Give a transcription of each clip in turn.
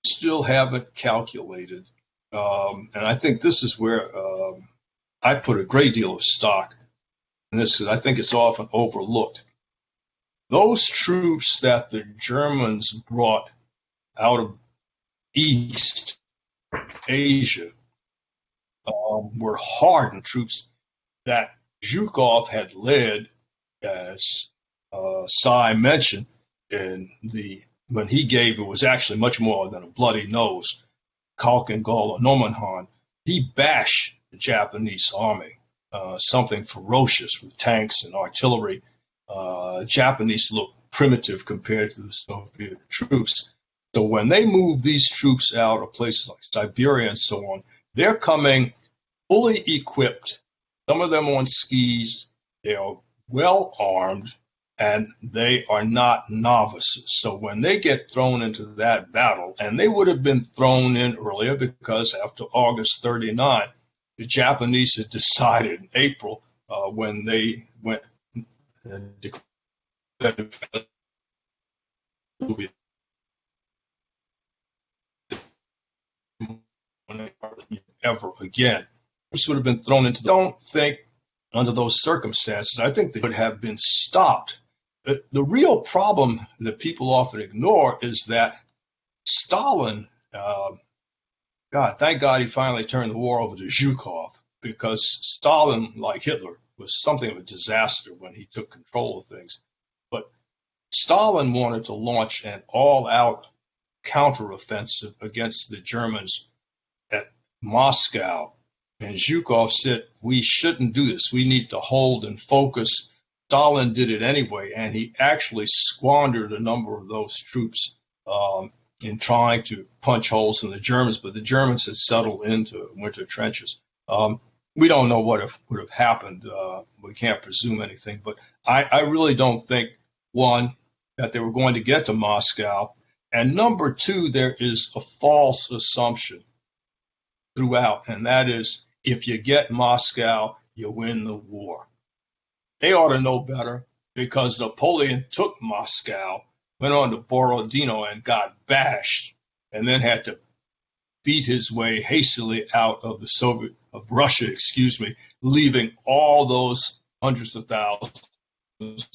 still haven't calculated, and I think this is where I put a great deal of stock in this, because I think it's often overlooked. Those troops that the Germans brought out of East Asia were hardened troops that Zhukov had led, as Sy mentioned, when he gave, it was actually much more than a bloody nose, Kalkengol or Nomonhan. He bashed the Japanese army, something ferocious with tanks and artillery. Japanese looked primitive compared to the Soviet troops. So when they move these troops out of places like Siberia and so on, they're coming fully equipped, some of them on skis. They are well armed, and they are not novices. So when they get thrown into that battle, and they would have been thrown in earlier, because after August 39, the Japanese had decided in April, when they went and declared ever again. This would have been thrown into. Don't think under those circumstances, I think they would have been stopped. The real problem that people often ignore is that Stalin, God, thank God he finally turned the war over to Zhukov, because Stalin, like Hitler, was something of a disaster when he took control of things. But Stalin wanted to launch an all-out counteroffensive against the Germans at Moscow. And Zhukov said, we shouldn't do this. We need to hold and focus. Stalin did it anyway, and he actually squandered a number of those troops in trying to punch holes in the Germans, but the Germans had settled into winter trenches. We don't know what would have happened. We can't presume anything, but I really don't think, one, that they were going to get to Moscow, and number two, there is a false assumption throughout, and that is, if you get Moscow, you win the war. They ought to know better, because Napoleon took Moscow, went on to Borodino and got bashed, and then had to beat his way hastily out of Russia, leaving all those hundreds of thousands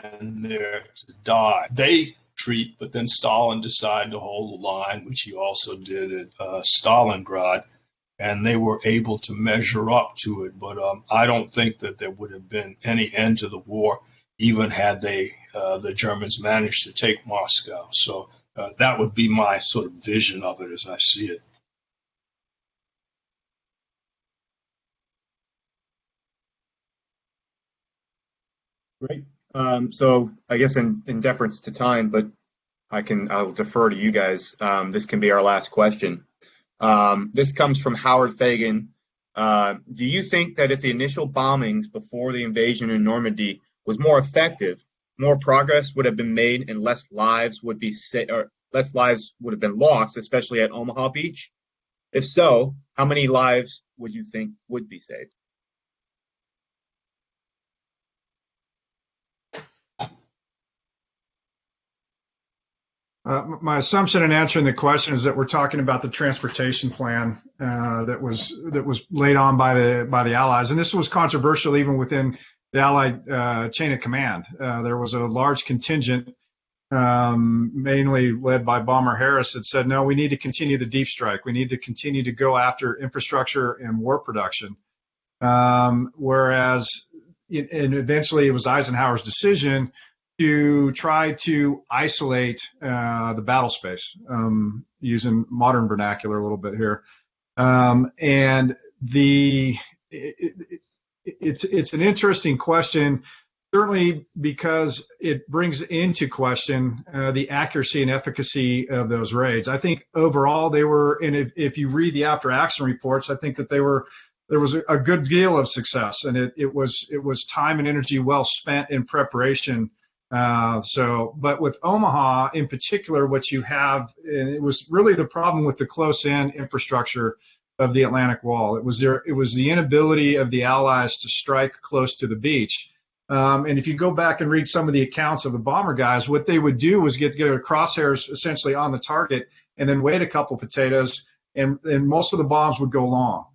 and there to die. They retreat, but then Stalin decided to hold the line, which he also did at Stalingrad, and they were able to measure up to it. But I don't think that there would have been any end to the war, even had the Germans managed to take Moscow. So that would be my sort of vision of it as I see it. Great. So I guess in deference to time, but I'll defer to you guys. This can be our last question. This comes from Howard Fagan. Do you think that if the initial bombings before the invasion in Normandy was more effective, more progress would have been made and less lives would have been lost, especially at Omaha Beach? If so, how many lives would you think would be saved? My assumption in answering the question is that we're talking about the transportation plan that was laid on by the Allies, and this was controversial even within the Allied chain of command. There was a large contingent, mainly led by Bomber Harris, that said, no, we need to continue the deep strike. We need to continue to go after infrastructure and war production. Whereas, and eventually it was Eisenhower's decision to try to isolate the battle space, using modern vernacular a little bit here. And it's an interesting question, certainly because it brings into question the accuracy and efficacy of those raids. I think overall they were, and if you read the after action reports, I think that there was a good deal of success, and it was time and energy well spent in preparation. But with Omaha in particular, what you have, and it was really the problem with the close-in infrastructure of the Atlantic Wall. It was the inability of the Allies to strike close to the beach. And if you go back and read some of the accounts of the bomber guys, what they would do was get a crosshairs essentially on the target and then wait a couple potatoes, and most of the bombs would go long.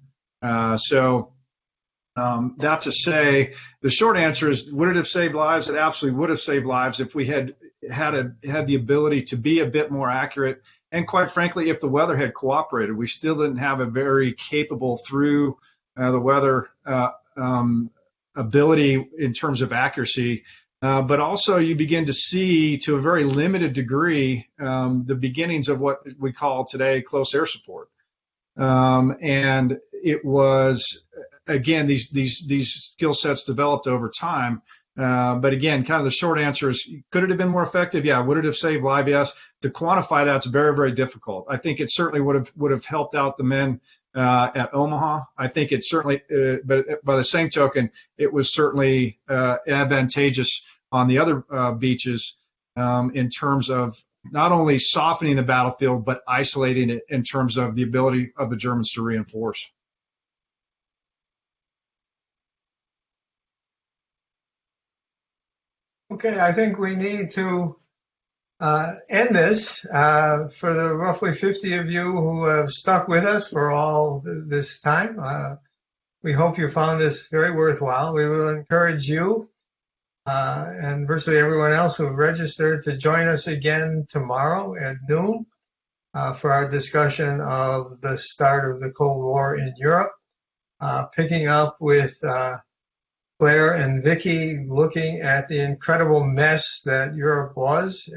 That to say, the short answer is, would it have saved lives? It absolutely would have saved lives if we had the ability to be a bit more accurate. And quite frankly, if the weather had cooperated, we still didn't have a very capable through the weather ability in terms of accuracy. But also you begin to see, to a very limited degree, the beginnings of what we call today close air support. And it was, again, these skill sets developed over time. But again, kind of the short answer is, could it have been more effective? Yeah. Would it have saved lives? Yes. To quantify that's very, very difficult. I think it certainly would have helped out the men at Omaha. I think it certainly, but by the same token, it was certainly advantageous on the other beaches in terms of not only softening the battlefield, but isolating it in terms of the ability of the Germans to reinforce. Okay, I think we need to end this. For the roughly 50 of you who have stuck with us for all this time, we hope you found this very worthwhile. We will encourage you and virtually everyone else who registered to join us again tomorrow at noon for our discussion of the start of the Cold War in Europe, picking up with Claire and Vicki looking at the incredible mess that Europe was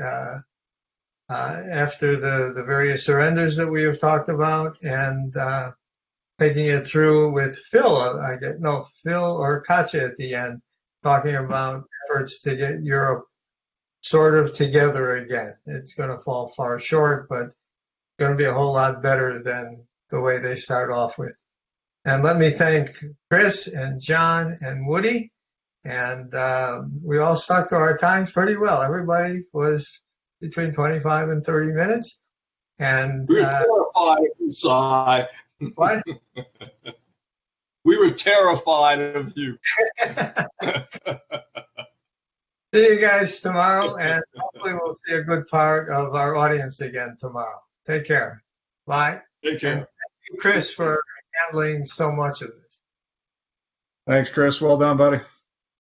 after the various surrenders that we have talked about, and taking it through with Phil, Phil or Katja at the end, talking about efforts to get Europe sort of together again. It's going to fall far short, but it's going to be a whole lot better than the way they start off with. And let me thank Chris and John and Woody. And we all stuck to our times pretty well. Everybody was between 25 and 30 minutes. And we were terrified of you, Si. What? We were terrified of you. See you guys tomorrow, and hopefully we'll see a good part of our audience again tomorrow. Take care. Bye. Take care. And thank you, Chris, for handling so much of this. Thanks, Chris. Well done, buddy.